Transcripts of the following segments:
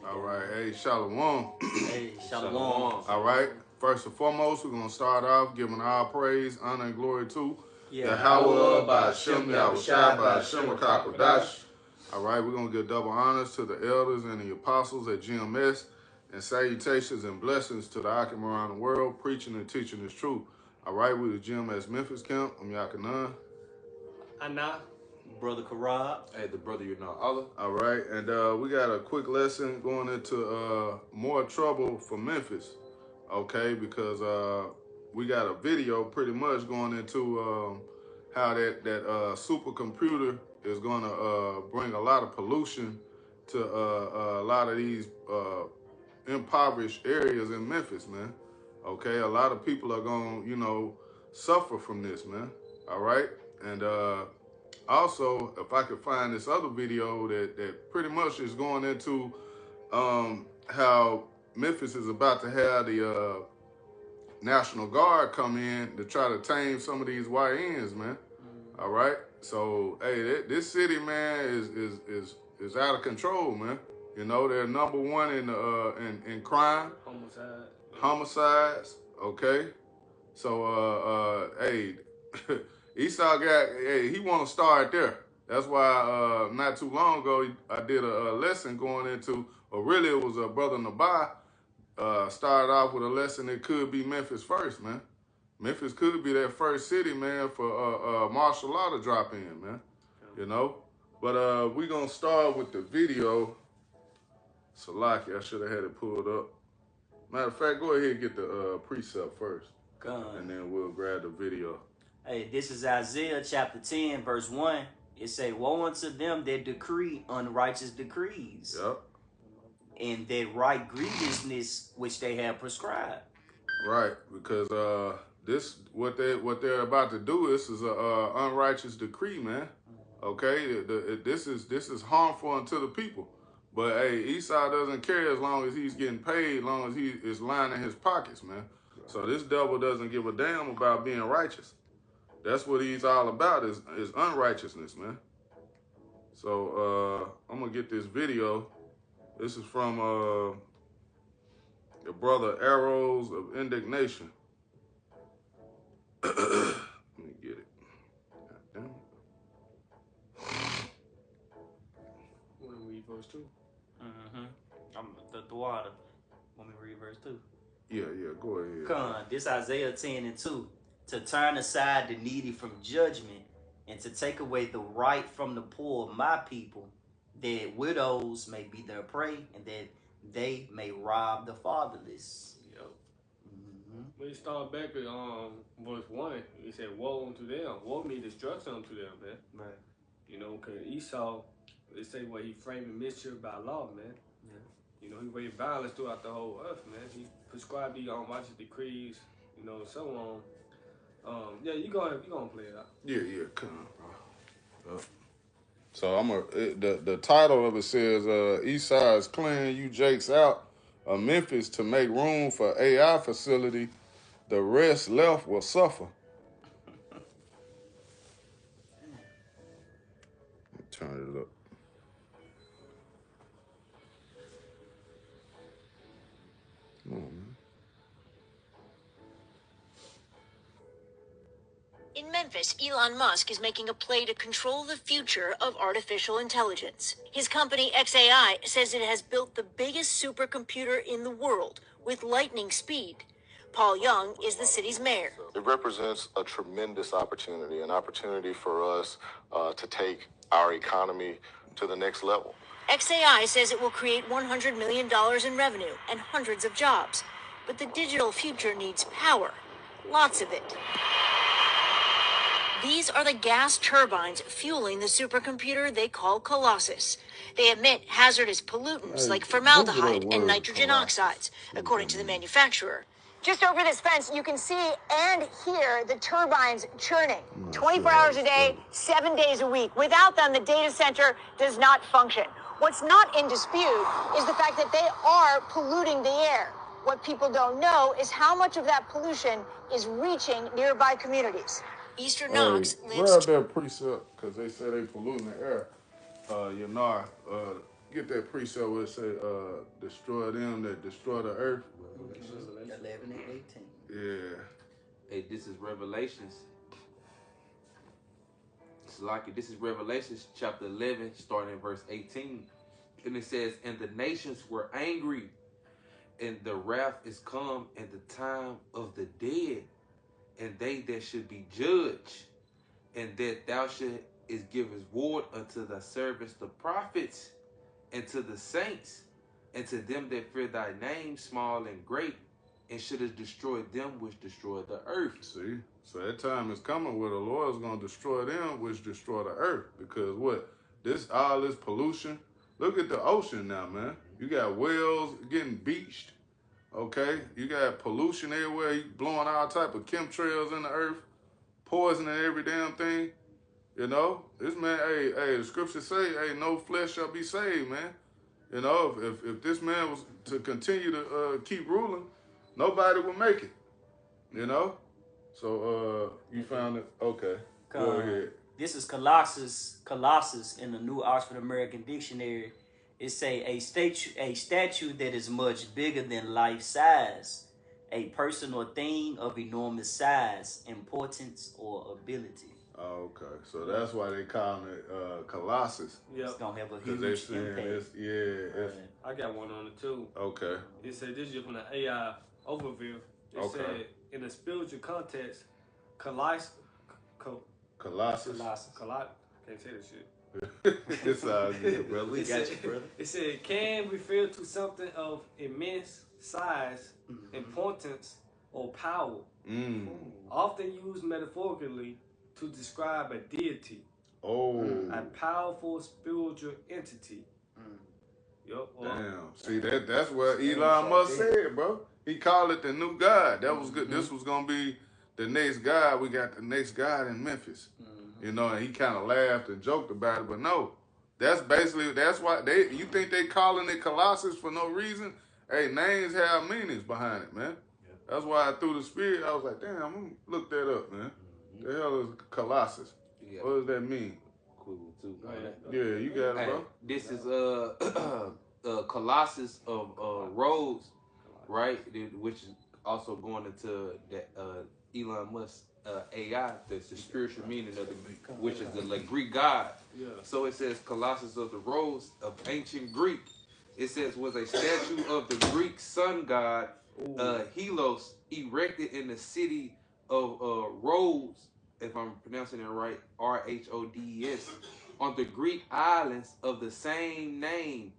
All right. Hey, Shalom. Hey, Shalom. All right. First and foremost, we're going to start off giving all praise, honor, and glory to Yahweh, by Hashem, Yahushai, by Hashem, Rakakwadash. All right. We're going to give double honors to the elders and the apostles at GMS, and salutations and blessings to the Akim around the world, preaching and teaching this truth. All right. We're the GMS Memphis camp. I'm Yakanan. Anna. Brother Karab. Hey, the brother you know, Allah. All right, and we got a quick lesson going into more trouble for Memphis, okay? Because we got a video pretty much going into how that supercomputer is going to bring a lot of pollution to a lot of these impoverished areas in Memphis, man. Okay, a lot of people are going to, suffer from this, man. All right, and also, if I could find this other video that pretty much is going into how Memphis is about to have the National Guard come in to try to tame some of these YNs, man. All right. So, hey, this city, man, is out of control, man. They're #1 in crime, homicides. Okay. So, hey. Esau he want to start there. That's why not too long ago I did a lesson going into, or really it was a brother Nabai started off with a lesson. It could be Memphis first, man. Memphis could be that first city, man, for martial law to drop in, man. But we're gonna start with the video. Salaki, I should have had it pulled up. Matter of fact, go ahead and get the precept first, and then we'll grab the video. Hey, this is Isaiah chapter 10, verse 1. It say, woe unto them that decree unrighteous decrees, and that right grievousness which they have prescribed. Right, because this what they're about to do. This is a unrighteous decree, man. Okay, this is harmful unto the people. But hey, Esau doesn't care as long as he's getting paid, as long as he is lining his pockets, man. So this devil doesn't give a damn about being righteous. That's what he's all about, is unrighteousness, man. So I'm gonna get this video. This is from the brother Arrows of Indignation. Let me get it. God damn it. You want to read verse 2? The water. Want me to read verse 2? Yeah, go ahead. This Isaiah 10 and 2. To turn aside the needy from judgment, and to take away the right from the poor of my people, that widows may be their prey, and that they may rob the fatherless. Yep. When you start back at verse 1, it said, woe unto them. Woe means destruction unto them, man. Right. Because Esau, they say, he framing mischief by law, man. Yeah. He raised violence throughout the whole earth, man. He prescribed these unrighteous decrees, so on. Yeah, you gonna play it out. Yeah, come on, bro. So the title of it says Esau is clearing you Jakes out of Memphis to make room for AI facility. The rest left will suffer. Turn it up. Come on, man. In Memphis, Elon Musk is making a play to control the future of artificial intelligence. His company XAI says it has built the biggest supercomputer in the world with lightning speed. Paul Young is the city's mayor. It represents a tremendous opportunity, an opportunity for us to take our economy to the next level. XAI says it will create $100 million in revenue and hundreds of jobs. But the digital future needs power, lots of it. These are the gas turbines fueling the supercomputer they call Colossus. They emit hazardous pollutants like formaldehyde and nitrogen oxides, according to the manufacturer. Just over this fence, you can see and hear the turbines churning 24 hours a day, 7 days a week. Without them, the data center does not function. What's not in dispute is the fact that they are polluting the air. What people don't know is how much of that pollution is reaching nearby communities. Eastern Knox lives... Grab that precept, because they say they polluting the air. get that precept where it say, destroy them that destroy the earth. Revelation 11 and 18. Yeah. Hey, this is Revelations. It's like it. This is Revelations chapter 11, starting in verse 18. And it says, and the nations were angry, and the wrath is come, and the time of the dead, and they that should be judged, and that thou should is give his word unto thy servants the prophets, and to the saints, and to them that fear thy name, small and great, and shouldest destroy them which destroy the earth. See? So that time is coming where the Lord is going to destroy them, which destroy the earth. Because what? All this pollution. Look at the ocean now, man. You got whales getting beached. Okay? You got pollution everywhere. You blowing all type of chemtrails in the earth. Poisoning every damn thing. You know? This man, hey, the scriptures say, hey, no flesh shall be saved, man. You know, if this man was to continue to keep ruling, nobody would make it. You know? So you found it? Okay. Go ahead. This is Colossus in the New Oxford American Dictionary. It say a statue that is much bigger than life size, a person or thing of enormous size, importance, or ability. Okay, so that's why they call it Colossus. It's gonna have a Because they huge saying impact. it's I got one on it too. okay. It said this is from the AI overview. It said in a spiritual context, Colossus. Can't say this shit. It's all good, brother. We got you, brother. It said can refer to something of immense size, importance, or power. Often used metaphorically to describe a deity. A powerful spiritual entity. Yup. Damn. See that's what Elon Musk said, bro. He called it the new God. That was good. This was gonna be the next God. We got the next God in Memphis. You know, and he kind of laughed and joked about it, but no. That's why you think they calling it Colossus for no reason? Hey, names have meanings behind it, man. That's why through the spirit, I was like, damn, I'm gonna look that up, man. The hell is Colossus? Yeah. What does that mean? Cool too. Yeah, you got it, bro. This is Colossus of Rhodes, right? Which is also going into that Elon Musk AI. That's the spiritual meaning of which is the Greek god. Yeah. So it says Colossus of the Rhodes of ancient Greek. It says was a statue of the Greek sun god Helos erected in the city of Rhodes, if I'm pronouncing it right, Rhodes, on the Greek islands of the same name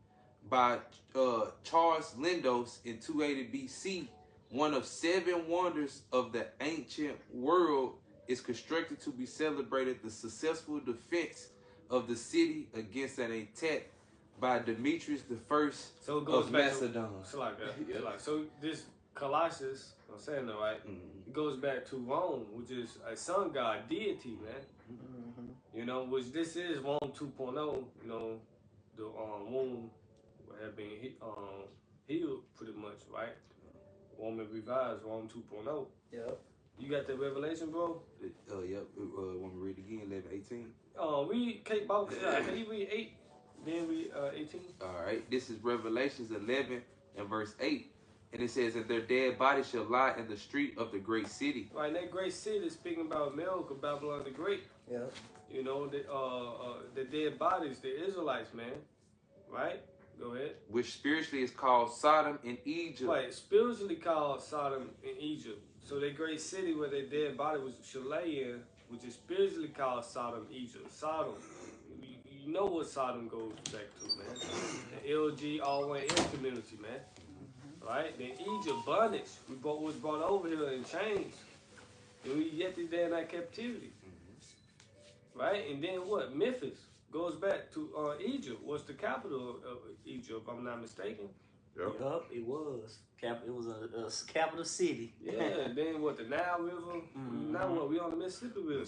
by Charles Lindos in 280 BC. One of 7 wonders of the ancient world is constructed to be celebrated the successful defense of the city against an attack by Demetrius I So it goes of back Macedon. So this Colossus, I'm saying that right, it goes back to Rome, which is a sun god deity, man. You know, which this is Rome 2.0, you know, the womb have been healed pretty much, right? Rome revised, Rome 2.0. Yep. You got the revelation, bro? Yep. Want me to read again, 11:18? Read can you read 8, then read 18? All right. This is Revelations 11 and verse 8. And it says, and their dead bodies shall lie in the street of the great city. Right, that great city is speaking about America, Babylon the Great. Yep. You know, the dead bodies, the Israelites, man. Right? Go ahead. Which spiritually is called Sodom and Egypt. Right, spiritually called Sodom and Egypt. So that great city where their dead body should lay in, which is spiritually called Sodom, Egypt. Sodom. You know what Sodom goes back to, man. The LG all-one-N community, man. Right? Then Egypt, bondage. Was brought over here in chains. And we yet to there in that captivity. Right? And then what? Memphis goes back to Egypt. Was the capital of Egypt, if I'm not mistaken. Yep. Yup, it was. It was a capital city. Yeah, then what, the Nile River? Now what, we on the Mississippi River.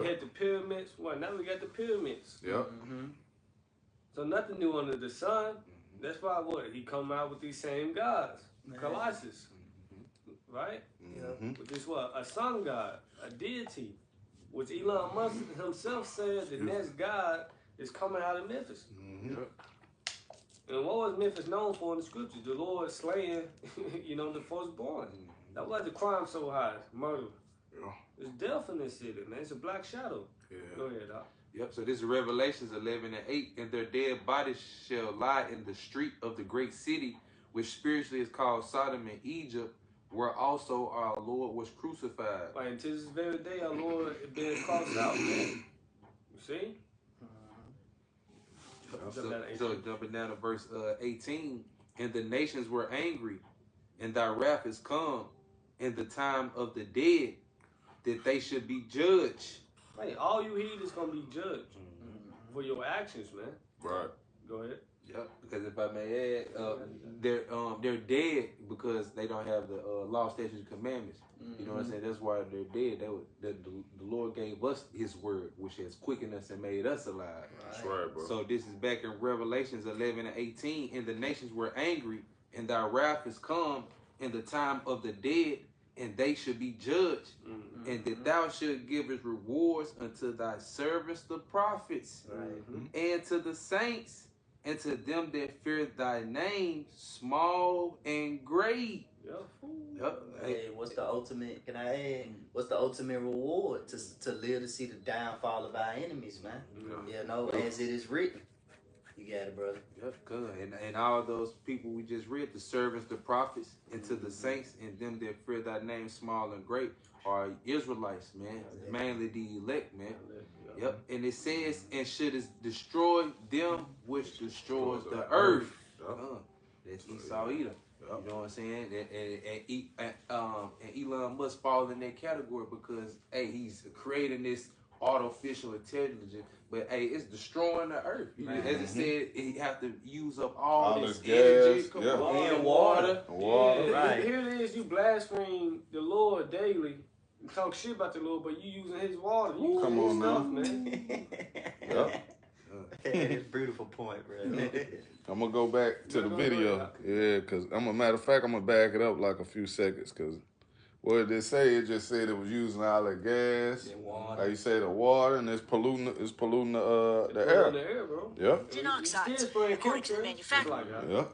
We had the pyramids. Well, now we got the pyramids. Yep. So nothing new under the sun. That's why what? He come out with these same gods. Colossus. Right? Which is what? A sun god. A deity. Which Elon Musk himself said the next god is coming out of Memphis. And what was Memphis known for in the scriptures? The Lord slaying, the firstborn. That why the crime so high. Murder. Yeah. There's death in this city, man. It's a black shadow. Yeah. Go ahead, Doc. Yep, so this is Revelations 11:8. And their dead bodies shall lie in the street of the great city, which spiritually is called Sodom and Egypt, where also our Lord was crucified. Right, until this very day, our Lord is being crossed out, man. You see? So jumping down to verse 18. And the nations were angry, and thy wrath is come, in the time of the dead, that they should be judged. Hey, all you heed is going to be judged for your actions, man. Right. Go ahead. Yep, because if I may add, they're dead because they don't have the law, statutes, and commandments. You know what I'm saying? That's why they're dead. The Lord gave us His word, which has quickened us and made us alive. That's right, bro. So this is back in Revelations 11:18. And the nations were angry, and thy wrath is come in the time of the dead, and they should be judged, and that thou should give as rewards unto thy servants the prophets, and to the saints, and to them that fear thy name, small and great. Yep. Hey, what's the ultimate? Can I add? What's the ultimate reward to live to see the downfall of our enemies, man? As it is written. You got it, brother. Yep, good. And all those people we just read, the servants, the prophets, and to the saints, and them that fear thy name, small and great, are Israelites, man. Mainly the elect, man. Yep. And it says, and should destroy them which destroys the earth. That's Esau Edom. You know what I'm saying? And Elon Musk fall in that category because, hey, he's creating this artificial intelligence, but hey, it's destroying the earth. As it said, he have to use up all this energy, and water. Right. Here it is, you blaspheme the Lord daily. You talk shit about the Lord, but you using His water. You Come on, stuff, man. It's a beautiful point, bro. I'm gonna go back to the video, because matter of fact, I'm gonna back it up like a few seconds, because what did it say? It just said it was using all the gas, like you say, the water, and it's polluting the air. Polluting the air, bro. Yep. Tin oxides, according to the manufacturer. Yeah.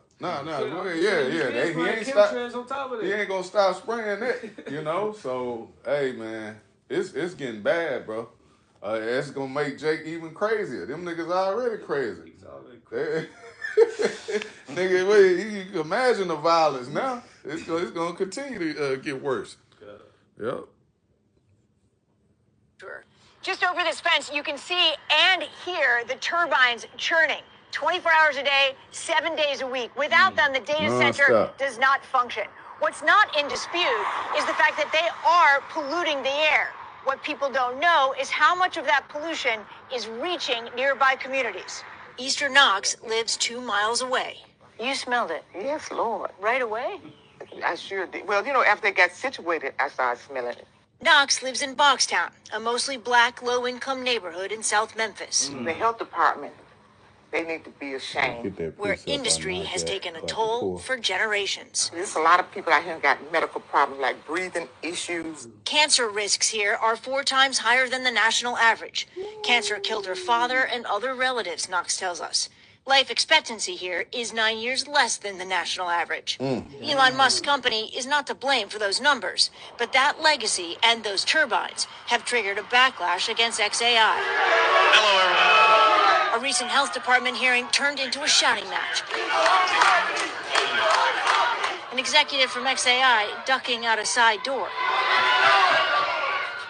He ain't gonna stop spraying that, So, hey, man, it's getting bad, bro. It's gonna make Jake even crazier. Them niggas already crazy. He's already crazy. Nigga, you can imagine the violence now. It's gonna continue to get worse. Yep. Just over this fence, you can see and hear the turbines churning 24 hours a day, 7 days a week. Without them, the data center does not function. What's not in dispute is the fact that they are polluting the air. What people don't know is how much of that pollution is reaching nearby communities. Easter Knox lives 2 miles away. You smelled it Yes, Lord. right away? I sure did. Well, after they got situated, I started smelling it. Knox lives in Boxtown, a mostly black, low-income neighborhood in South Memphis, The health department, they need to be ashamed. where industry has taken a toll for generations. There's a lot of people out here who got medical problems like breathing issues. Cancer risks here are 4 times higher than the national average. Cancer killed her father and other relatives, Knox tells us. Life expectancy here is 9 years less than the national average. Elon Musk's company is not to blame for those numbers, but that legacy and those turbines have triggered a backlash against XAI. Hello, everyone. A recent health department hearing turned into a shouting match. An executive from XAI ducking out a side door.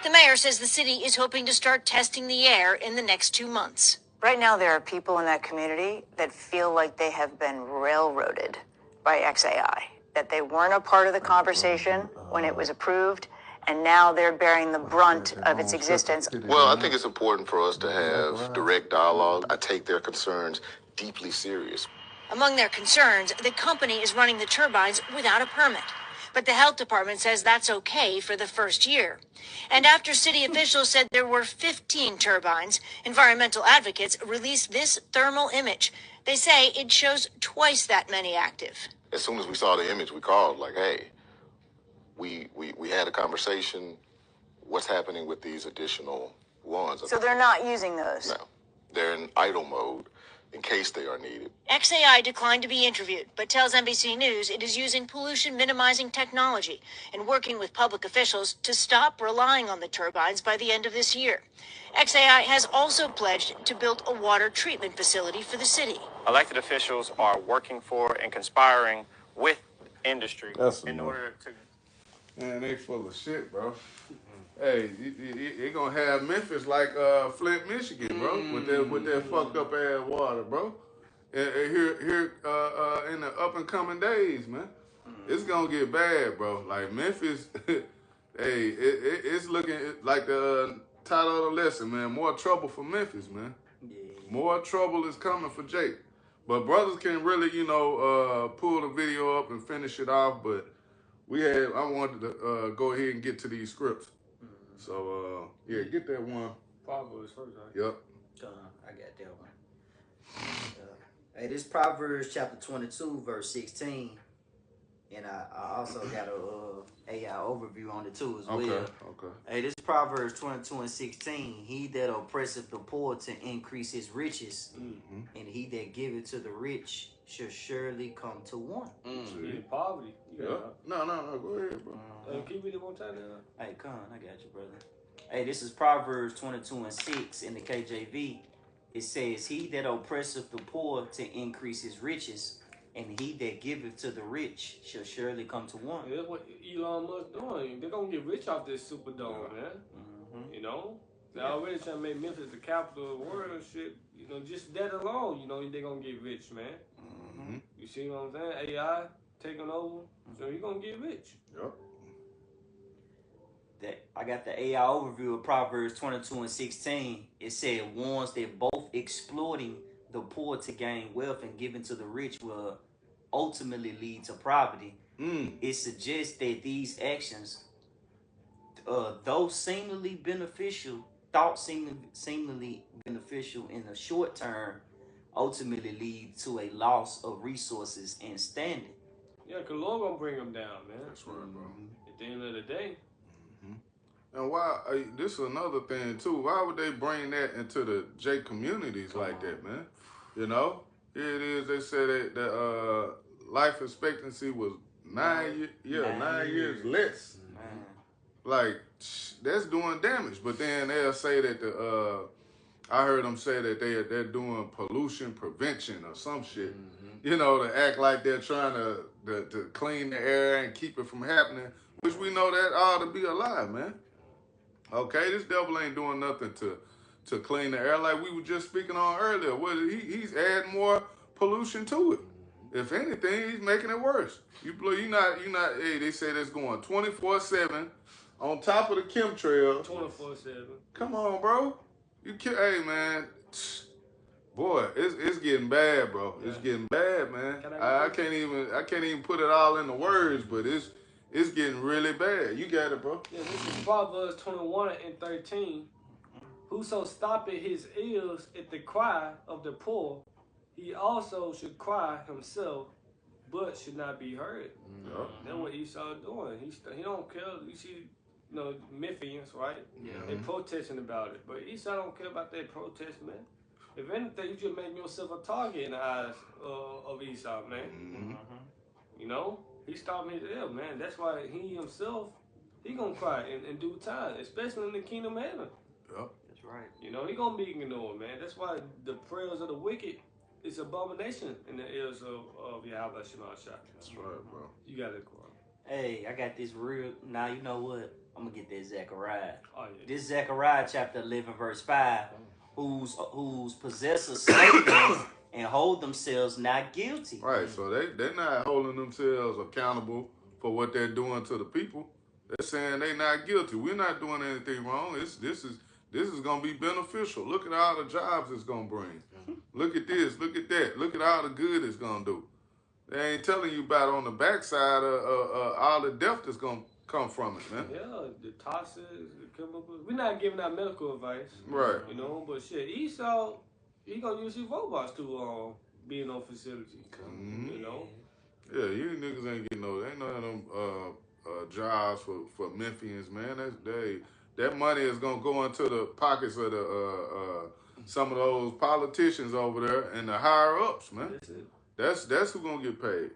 The mayor says the city is hoping to start testing the air in the next 2 months. Right now, there are people in that community that feel like they have been railroaded by XAI, that they weren't a part of the conversation when it was approved, and now they're bearing the brunt of its existence. Well, I think it's important for us to have direct dialogue. I take their concerns deeply serious. Among their concerns, the company is running the turbines without a permit. But the health department says that's okay for the first year. And after city officials said there were 15 turbines, environmental advocates released this thermal image. They say it shows twice that many active. As soon as we saw the image, we called like, hey, we had a conversation. What's happening with these additional ones? So they're not using those? No. They're in idle mode in case they are needed. XAI declined to be interviewed, but tells NBC News it is using pollution-minimizing technology and working with public officials to stop relying on the turbines by the end of this year. XAI has also pledged to build a water treatment facility for the city. Elected officials are working for and conspiring with industry That's in enough. order to. Man, they full of shit, bro. Hey, they gonna have Memphis like Flint, Michigan, bro, with that fucked up ass water, bro. And here in the up and coming days, man, it's gonna get bad, bro. Like Memphis, hey, it's looking like the title of the lesson, man. More trouble for Memphis, man. More trouble is coming for Jake. But brothers can really, pull the video up and finish it off. But I wanted to go ahead and get to these scripts. So, yeah, get that one. Proverbs first, right? Yep. I got that one. Hey, this Proverbs chapter 22, verse 16. And I also got a AI overview on it too as well. Okay. Hey, this Proverbs 22 and 16. He that oppresseth the poor to increase his riches, and he that giveth to the rich shall surely come to want. In poverty. Yeah. No, go ahead, bro. Can you read it one time now? Hey, come on, I got you, brother. Hey, this is Proverbs 22 and 6 in the KJV. It says, he that oppresseth the poor to increase his riches, and he that giveth to the rich shall surely come to want. Yeah, that's what Elon Musk doing. They're going to get rich off this Superdome, man. You know? They're already trying to make Memphis the capital of the world and shit. You know, just that alone, they're going to get rich, man. You see what I'm saying? AI taking over, so you're going to get rich. Yep. I got the AI overview of Proverbs 22 and 16. It said, warns that both exploiting the poor to gain wealth and giving to the rich will ultimately lead to poverty. It suggests that these actions, though seemingly beneficial in the short term, ultimately lead to a loss of resources and standing. Yeah, because Lord gonna bring them down, man. That's right, bro. At the end of the day. And why? This is another thing too. Why would they bring that into the J communities like that, man? You know, here it is. They said that the life expectancy was 9 years less. Like that's doing damage. But then they'll say that I heard them say that they're doing pollution prevention or some shit. To act like they're trying to clean the air and keep it from happening, which we know that ought to be a lie, man. Okay, this devil ain't doing nothing to clean the air like we were just speaking on earlier. He's adding more pollution to it. If anything, he's making it worse. You not. Hey, they say that's going 24/7 on top of the chemtrails. 24/7. Come on, bro. Hey, man. Boy, it's getting bad, bro. It's getting bad, man. I can't even put it all into words, but it's getting really bad. You got it, bro. Yeah, this is Proverbs 21 and 13. Whoso stoppeth his ears at the cry of the poor, he also should cry himself, but should not be heard. That's what Esau doing. He don't care. You see, Memphians, right? Yeah. They protesting about it, but Esau don't care about that protest, man. If anything, you just make yourself a target in the eyes of Esau, man. He stopped his ear, man. That's why he himself, he gonna cry in due time, especially in the kingdom of heaven. Yep. That's right. He gonna be ignored, man. That's why the prayers of the wicked is abomination in the ears of Yahweh Shema Shah. That's right, bro. You got it, bro. Hey, I got this real. Now you know what? I'm gonna get that Zechariah. Oh, yeah. This Zechariah chapter 11 verse 5. Whose possessors slay them and hold themselves not guilty. Right, so they're not holding themselves accountable for what they're doing to the people. They're saying they're not guilty. We're not doing anything wrong. This is gonna be beneficial. Look at all the jobs it's gonna bring. Look at this. Look at that. Look at all the good it's gonna do. They ain't telling you about on the backside of all the death that's gonna come from it, man. Yeah, the toxins, the chemicals. We're not giving out medical advice, right? But shit, Esau, he gonna use his robots to be in no facility. Yeah, you niggas ain't getting ain't none of them jobs for Memphians, man. That money is gonna go into the pockets of the some of those politicians over there and the higher ups, man. That's who gonna get paid.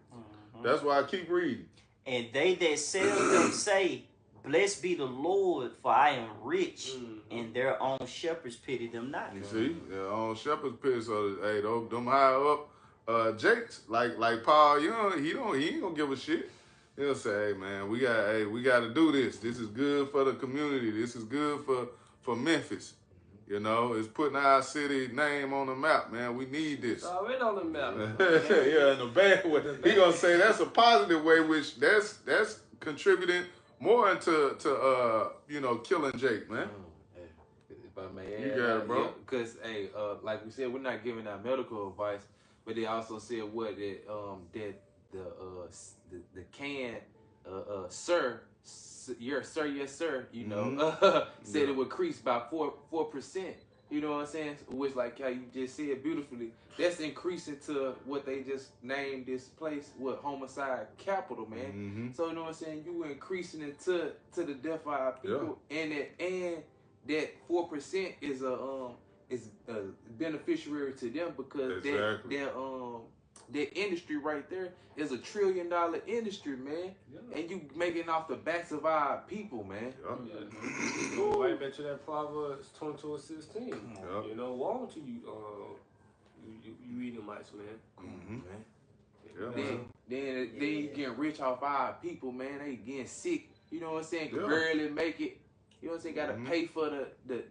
That's why I keep reading. And they that sell them say, "Blessed be the Lord, for I am rich, and their own shepherds pity them not." You see, their own shepherds pity. So hey, them higher up, Jakes like Paul Young, he ain't gonna give a shit. He'll say, "Hey man, we got to do this. This is good for the community. This is good for Memphis. You know, it's putting our city name on the map, man. We need this." It's already on the map. Yeah, in a bad way. He gonna say that's a positive way, which that's contributing more into killing Jake, man. If I may add, You got it, bro. Because like we said, we're not giving out medical advice, but they also said that the can, sir, yes sir, you know, said it would increase by 4%. You know what I'm saying? Which, like how you just said beautifully, that's increasing to what they just named this place with homicide capital, man. So you know what I'm saying? You increasing it to the death of our people, and that 4% is a beneficiary to them because that industry right there is $1 trillion industry, man. And you making off the backs of our people, man. Go right back to that Proverbs 22:16. You know, woe unto you, you Edomites, man. Then you getting rich off our people, man. They getting sick. You know what I'm saying? Can barely make it. You know what I'm saying? Got to pay for the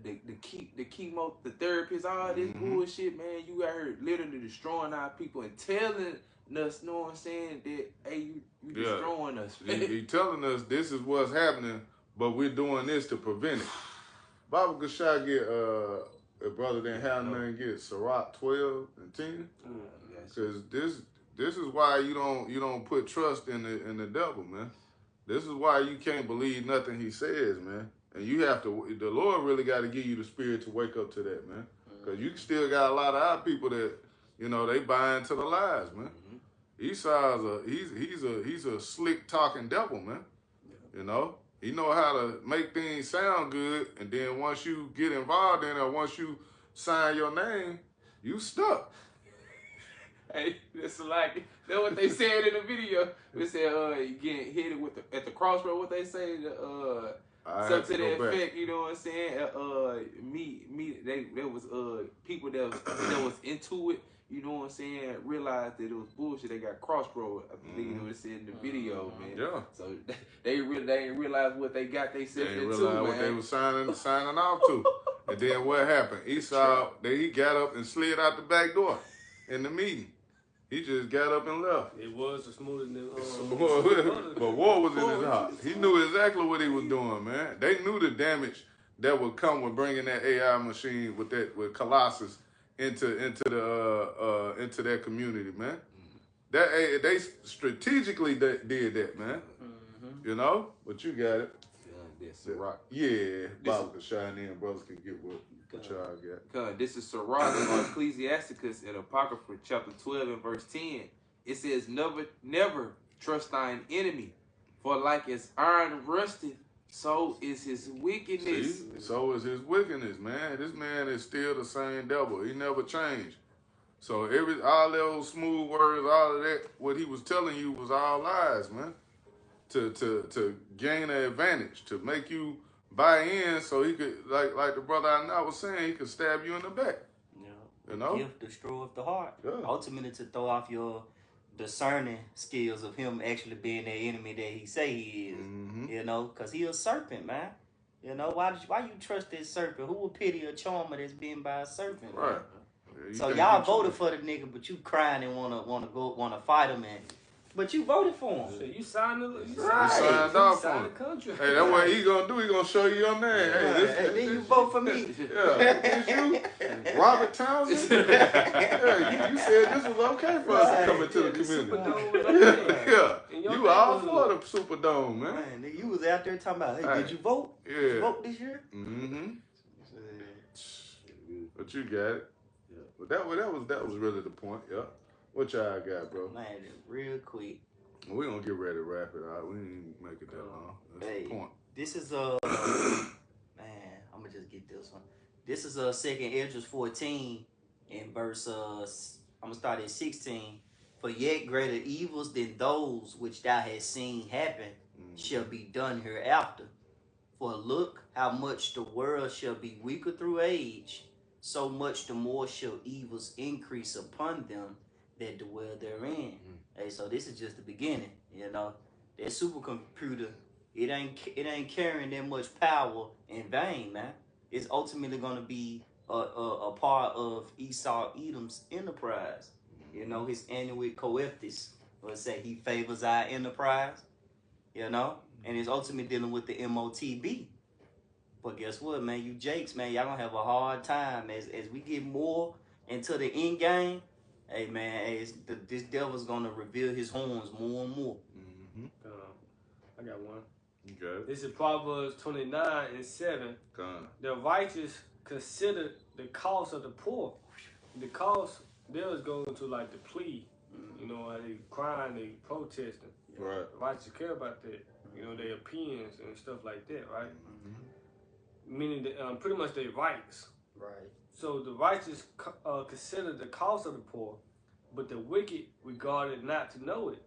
chemo, the therapist, all this bullshit, man. You out here literally destroying our people and telling us, know what I'm saying, that hey, you destroying us. He telling us this is what's happening, but we're doing this to prevent it. Baba Gashai get a brother didn't have nothing, get Sirach 12 and 10. Because this is why you don't put trust in the devil, man. This is why you can't believe nothing he says, man. And you have to, the Lord really got to give you the spirit to wake up to that, man. Because you still got a lot of our people that, you know, they buy into the lies, man. Esau's he's a slick talking devil, man. You know, he know how to make things sound good, and then once you get involved in it, once you sign your name, you stuck. Hey, that's like that's what they said in the video. They said you getting hit at the crossroad. What they say, something to that effect. You know what I'm saying? There was people that was into it. You know what I'm saying? Realized that it was bullshit. They got crossroad. I believe it was said in the video, man. Yeah. So they ain't realized what they got themselves into, man. They realized what they were signing off to. And then what happened? Esau, he got up and slid out the back door in the meeting. He just got up and left. It was smoother than but war was in his heart. He knew exactly what he was doing, man. They knew the damage that would come with bringing that AI machine with Colossus into their community, man. That they strategically did that, man. You know, but you got it. Yeah, Bob Gashai and brothers can get what y'all got. This is Sirach or Ecclesiasticus in Apocrypha chapter 12 and verse 10. It says, never trust thine enemy, for like as iron rusted, so is his wickedness. See? So is his wickedness, man. This man is still the same devil. He never changed. So all those smooth words, all of that, what he was telling you was all lies, man. To gain an advantage, to make you buy in, so he could, like the brother I know was saying, he could stab you in the back. Yeah. You know? Gift destroyeth the heart. Yeah. Ultimately to throw off your discerning skills of him actually being the enemy that he say he is. You know, because he a serpent, man. You know, why you trust this serpent? Who would pity a charmer that's been by a serpent? Right. Yeah, so y'all voted for the nigga, but you crying and wanna fight him, and but you voted for him. So you signed signed off for him. Hey, that's what he gonna do. He gonna show you your name. Hey, then you vote for me. Yeah, it's you, Robert Townsend. Yeah, you said this was okay for us to come into the community. Yeah, you all for the Superdome, man. Nigga, you was out there talking about, hey, did you vote? Yeah. Did you vote this year? But you got it. Yeah. But that was really the point. Yeah. What y'all got, bro? Man, real quick. We're gonna get ready to wrap it out. We ain't make it that long. That's the point. This is man, I'm gonna just get this one. This is 2nd Ezra 14 and verse I'm gonna start at 16. For yet greater evils than those which thou hast seen happen shall be done hereafter. For look how much the world shall be weaker through age, so much the more shall evils increase upon them that dwell therein. Hey, so this is just the beginning, you know. That supercomputer, it ain't carrying that much power in vain, man. It's ultimately gonna be a part of Esau Edom's enterprise. You know, his annual coeptis. Let's say he favors our enterprise, you know, and it's ultimately dealing with the MOTB. But guess what, man? You Jakes, man, y'all gonna have a hard time as we get more into the end game. Hey, man, this devil's gonna reveal his horns more and more. I got one. Okay. This is Proverbs 29 and 7. The righteous consider the cause of the poor. The cause there is going to like the plea. You know, they crying, they protesting. Right. The righteous care about that. You know, their opinions and stuff like that, right? Meaning that, pretty much their rights. Right. So the righteous consider the cause of the poor, but the wicked regard it not to know it.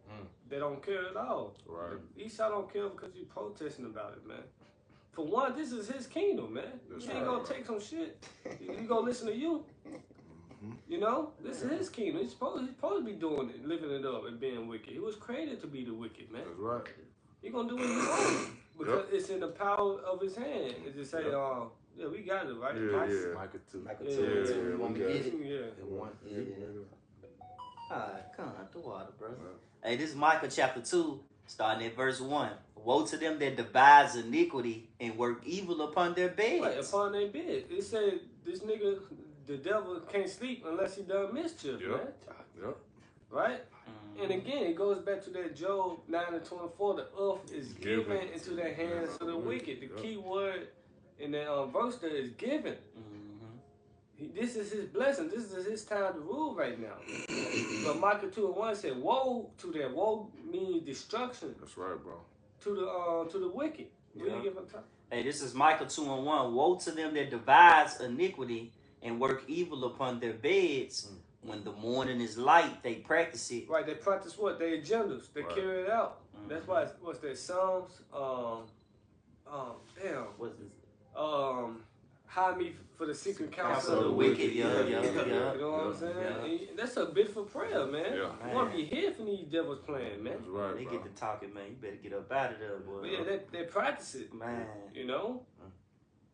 They don't care at all. Right. Esau don't care because you protesting about it, man. For one, this is his kingdom, man. That's He ain't gonna take some shit. He gonna listen to you. You know, this is his kingdom. He's supposed to be doing it, living it up, and being wicked. He was created to be the wicked, man. That's right. He gonna do what he wants because it's in the power of his hand. And just say, yeah, we got it, right? Yeah. Micah 2. Micah Yeah, 2. yeah, You want me to get it? Yeah. Alright, come on, the water, bro. Hey, this is Micah chapter 2, starting at verse 1. Woe to them that devise iniquity and work evil upon their beds. Right, upon their bed. It said this nigga, the devil, can't sleep unless he done mischief, man. Yep. Right? And again, it goes back to that Job 9 and 24. The earth is given into the hands of the wicked. The key word in that verse there is given. This is his blessing. This is his time to rule right now. But Micah 2 and 1 said, woe to them. Woe means destruction. That's right, bro. To the wicked. Hey, this is Micah 2 and 1. Woe to them that devise iniquity and work evil upon their beds. When the morning is light, they practice it. Right, they practice what? Their agendas. They carry it out. That's why what's that? Psalms? What's this? Hide me for the secret counsel of the wicked. Yeah. You know what I'm saying? And that's a beautiful prayer, man. You want to be here from these devils playing, man. That's right, they bro. get to talking, man. You better get up out of there, boy. But yeah, they practice it, man. You know,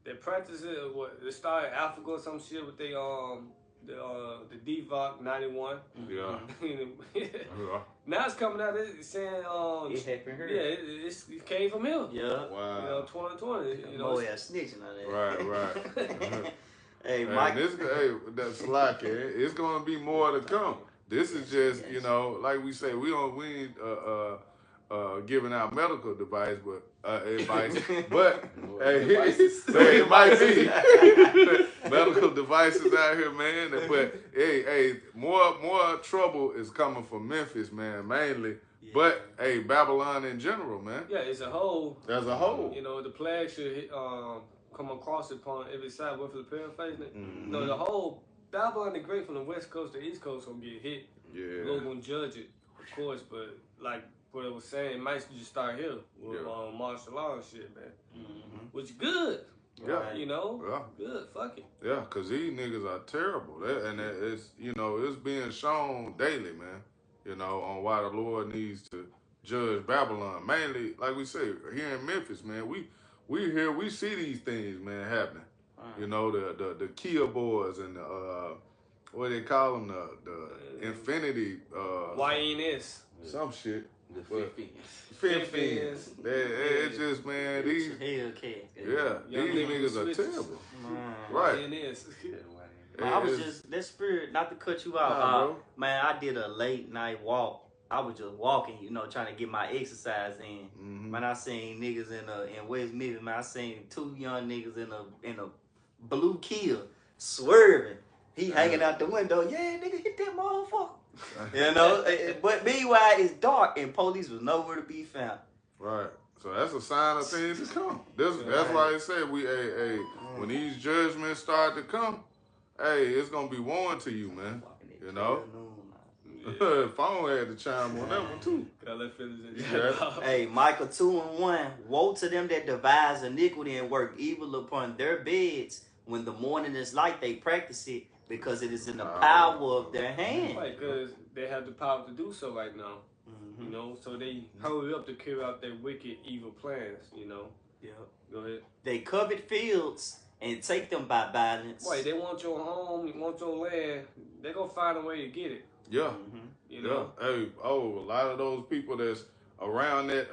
they practice it. They start in Africa or some shit with the Divock 91. Yeah. Now it's coming out. It's saying it happened here. Yeah, it came from him. Yeah. Wow. You know, 2020. You know, boy, snitching on that. Right. Hey, Mike. That's slack. It's gonna be more to come. This is just, you know, like we say, we ain't giving out medical advice, but but it might be medical devices out here, man. But hey, more trouble is coming from Memphis, man, mainly. Yeah. But hey, Babylon in general, man. Yeah, it's a whole. As a whole, you know, the plague should come across upon every side. What for the paraphrasing? You know, the whole Babylon the Great from the West Coast to the East Coast gonna get hit. Yeah, we're gonna judge it, of course, but like what I was saying, it might just start here with martial law and shit, man. Which good. Yeah. You know? Yeah. Good. Fuck it. Yeah, because these niggas are terrible. It's, you know, it's being shown daily, man, you know, on why the Lord needs to judge Babylon. Mainly, like we say, here in Memphis, man, we see these things, man, happening. You know, the Kia boys and the, what they call them, the Infinity. YNS. Some shit. The Fins. It's just, man, these. Yeah, these niggas are terrible. Right. I was just, that spirit, not to cut you out, man, I did a late night walk. I was just walking, you know, trying to get my exercise in. Man, I seen niggas in West Memphis, man, I seen two young niggas in a blue Kia swerving. He hanging out the window. Yeah, nigga, hit that motherfucker. You know, but meanwhile it's dark and police was nowhere to be found. Right. So that's a sign of things to come. That's why I said when these judgments start to come, hey, it's gonna be warned to you, man. You know. Yeah. Phone had to chime on that one too. Hey, Micah 2:1. Woe to them that devise iniquity and work evil upon their beds. When the morning is light, they practice it because it is in the power of their hand. Right, because they have the power to do so right now. You know, so they hurry up to carry out their wicked, evil plans. You know. Yeah. Go ahead. They covet fields and take them by violence. Right, they want your home, they want your land. They gonna find a way to get it. Yeah. You know. Yeah. Hey, a lot of those people that's around that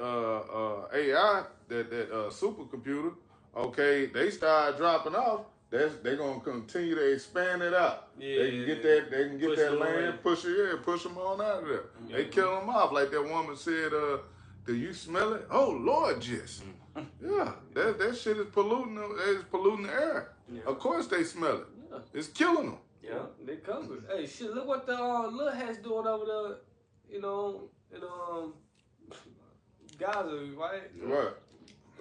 AI, that supercomputer, okay, they start dropping off. They gonna continue to expand it out. Yeah, they can get that. They can get push that them land, away. push them on out of there. They kill them off like that woman said. Do you smell it? Oh Lord, yes. Yeah, that shit is polluting. It's polluting the air. Yeah. Of course they smell it. Yeah. It's killing them. Yeah, they covered. Hey, shit! Look what the little hat's doing over there. You know, in Gaza, right? Right.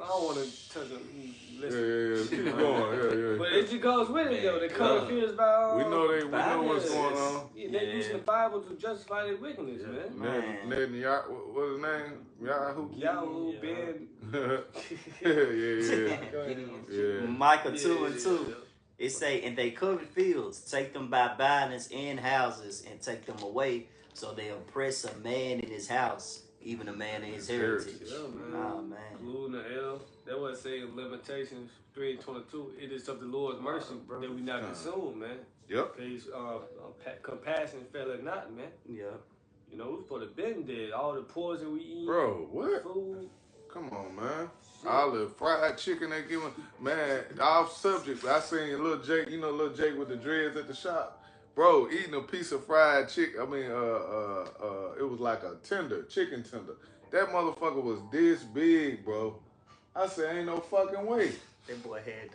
I don't want to touch them. Yeah. Keep going. Yeah. But it just goes with it, though. They cover fears by. We know what's going on. Yeah, they using the Bible to justify their wickedness, man. What's his name? Yahoo, Ben. Yeah. Micah 2:2. It say, and they covet fields, take them by violence in houses, and take them away. So they oppress a man in his house, even a man in his heritage. Yeah, man. Oh, man. Blue and the L. That was saying Lamentations 3:22. It is of the Lord's mercy that we not consumed, man. Yep. His compassion faileth not, man. Yeah. You know, we supposed to been dead. All the poison we eat. Bro, what? Food. Come on, man. All the fried chicken they giving, man, off subject. I seen Lil Jake, Lil Jake with the dreads at the shop. Bro, eating a piece of fried chicken, it was like a chicken tender. That motherfucker was this big, bro. I said, ain't no fucking way. That boy had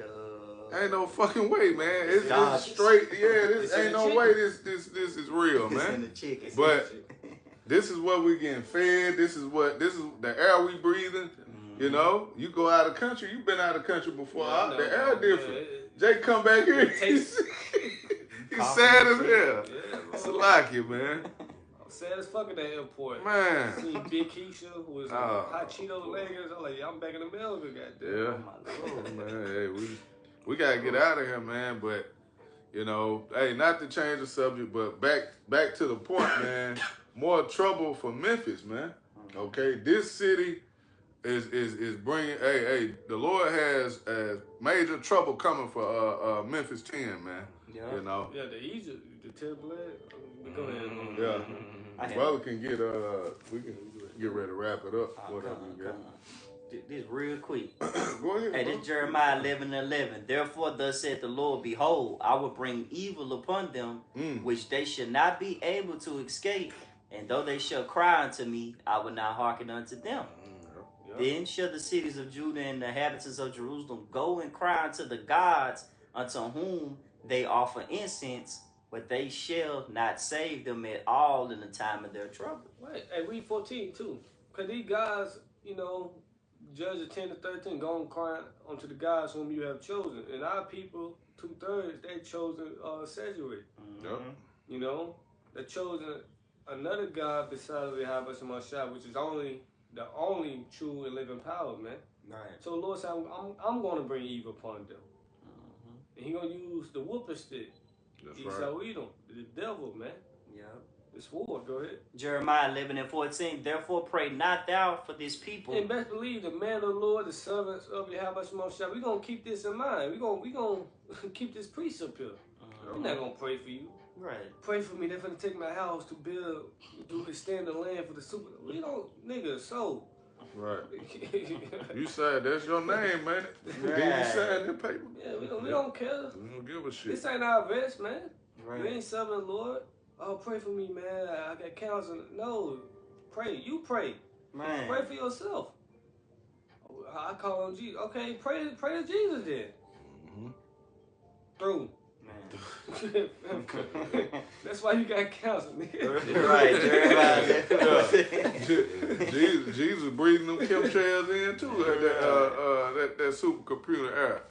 ain't no fucking way, man. It's straight, this ain't no way this is real, man. In the chicken. But this is what we getting fed. This is the air we breathing. You know, you go out of the country. You've been out of the country before. The air different. Jake come back here. He's sad as hell. It's like it, man. I'm sad as fuck at that airport. Man. I seen Big Keisha who was hot Cheeto leggings. I'm like, I'm back in America, goddamn. Yeah. Man, hey, we gotta get out of here, man. But hey, not to change the subject, but back to the point, man. More trouble for Memphis, man. Okay, this city is bringing. Hey, the Lord has major trouble coming for Memphis 10, man. Yeah. Yeah, the Egypt, the 10 bled. Go ahead. Yeah. Brother can get we can get ready to wrap it up. Whatever you got. This real quick. Go ahead. Hey, this Jeremiah 11:11. Therefore, thus saith the Lord, behold, I will bring evil upon them, which they should not be able to escape. And though they shall cry unto me, I will not hearken unto them. Then shall the cities of Judah and the inhabitants of Jerusalem go and cry unto the gods unto whom they offer incense, but they shall not save them at all in the time of their trouble. Right. Hey, read 14 too. Because these guys, Judges 10 to 13, go and cry unto the gods whom you have chosen. And our people, 2/3, they chosen Sedgwick. They chosen another God besides the Yahweh, which is the only true and living power, man. Right. So the Lord said, I'm going to bring evil upon them. And He going to use the whooping stick. Esau Edom, the devil, man. Yeah. The sword, go ahead. Jeremiah 11:14. Therefore pray not thou for this people. And best believe the man of the Lord, the servants of Yahweh, we're going to keep this in mind. We're going to keep this precept here. We're not going to pray for you. Right. Pray for me. They're going to take my house to extend the land for the super. We don't, nigga, so. Right. You said that's your name, man. Right. Then you signed the paper. Yeah, we don't care. We don't give a shit. This ain't our vest, man. Right. We ain't serving the Lord. Oh, pray for me, man. I got counsel. No. Pray. You pray. Man. Pray for yourself. I call on Jesus. Okay, pray to Jesus then. Through. Man. That's why you got cancer, nigga. Right, Jeremiah. Jesus breathing them chemtrails in too. That supercomputer air.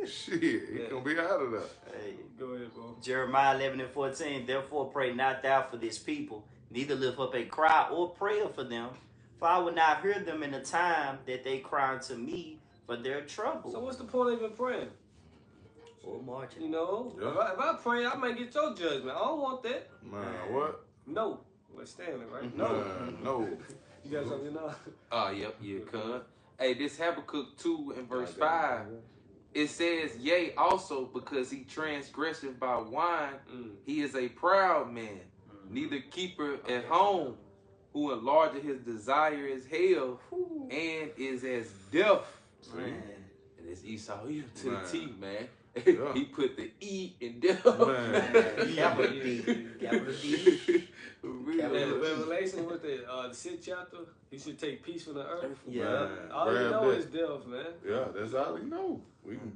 Shit, he gonna be out of there. Hey. Go ahead, bro. Jeremiah 11:14. Therefore pray not thou for this people, neither lift up a cry or prayer for them, for I will not hear them in the time that they cry unto me for their trouble. So what's the point of even praying? Or marching. You know, Yeah. if I pray, I might get your judgment. I don't want that. Man, what? No. We're Stanley, right? No. No. You got something now? Yep, yeah, cuz. Hey, this Habakkuk 2 and verse 5, it says, yea, also because he transgresseth by wine, he is a proud man, neither keeper at home, who enlargeth his desire as hell, and is as deaf. Man. And it's Esau to the T, man. Yeah. He put the E in deaf. Man. Capital D. Capital D. Revelation with the 6th chapter, he should take peace from the earth. Yeah. Man, All you grab know that. is death, man. Yeah, that's all he know.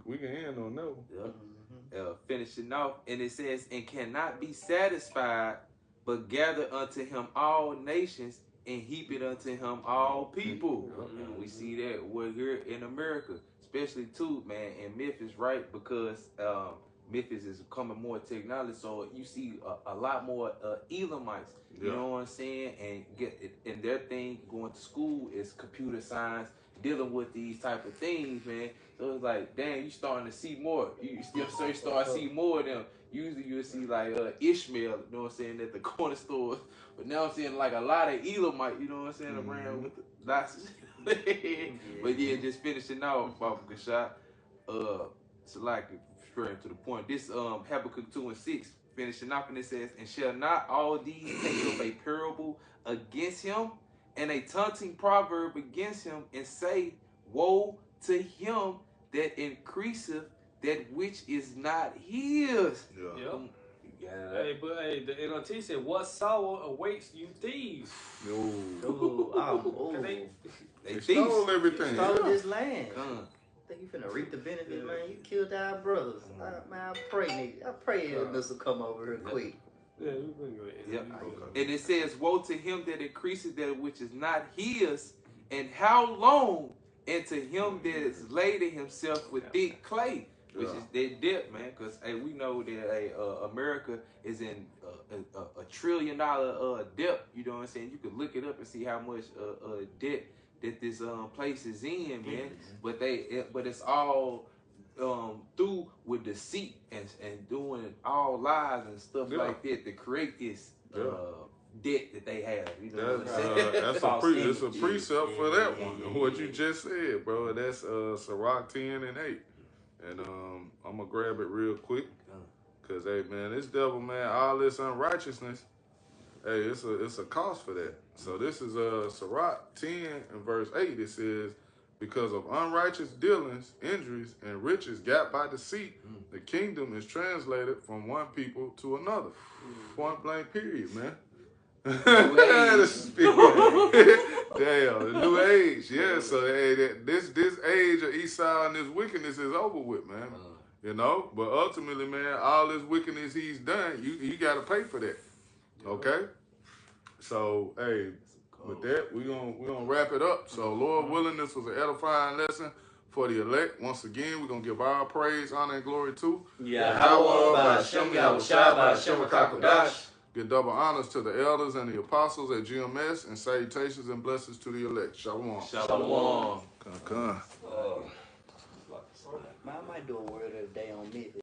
We can end on no. Finishing off, and it says, and cannot be satisfied, but gather unto him all nations, and heap it unto him all people. And we see that we're here in America, especially too, man, in Memphis, right? Because Memphis is becoming more technology, so you see a lot more Elamites. You know what I'm saying? And their thing going to school is computer science, dealing with these type of things, man. So it's like, damn, you starting to see more. You start to see more of them. Usually you'll see like Ishmael, you know what I'm saying, at the corner stores. But now I'm seeing like a lot of Elamite, you know what I'm saying, around with the lots of But yeah, just finishing off, Baba Kashad. So like straight to the point. This Habakkuk 2 and 6, finishing off, and it says, and shall not all these take up a parable against him, and a taunting proverb against him, and say, woe to him that increaseth that which is not his. Hey, but hey, the NLT said, what sorrow awaits you thieves? They stole everything. Stole this land. Think you finna reap the benefit, man? You killed our brothers. Man, I pray, nigga. I pray this will come over here quick. Yeah, you can go ahead. Yep. And it says, woe to him that increases that which is not his, and how long? And to him that is laden himself with thick clay, which is that debt, man. Because hey, we know that America is in a $1 trillion debt. You know what I'm saying? You can look it up and see how much debt that this place is in, man. But it's all through with deceit and doing all lies and stuff like that to create this debt that they have. You know what I'm saying? It's a precept for that one. What you just said, bro. That's Sirach 10 and 8. And I'm gonna grab it real quick. Cause hey man, this devil, man, all this unrighteousness, hey, it's a cost for that. So this is Sirach 10 and verse 8. It says, because of unrighteous dealings, injuries, and riches got by deceit, the kingdom is translated from one people to another. Point blank period, man. Damn, the new age. Yeah, so hey, this age of Esau and this wickedness is over with, man. You know, but ultimately, man, all this wickedness he's done, you got to pay for that. Okay. So hey, with that, we're gonna wrap it up. So Lord willing, this was an edifying lesson for the elect. Once again, we're gonna give our praise, honor, and glory to Give double honors to the elders and the apostles at GMS, and salutations and blessings to the elect. Shalom. Shalom. Come. Man, I might do a word of the day on Memphis.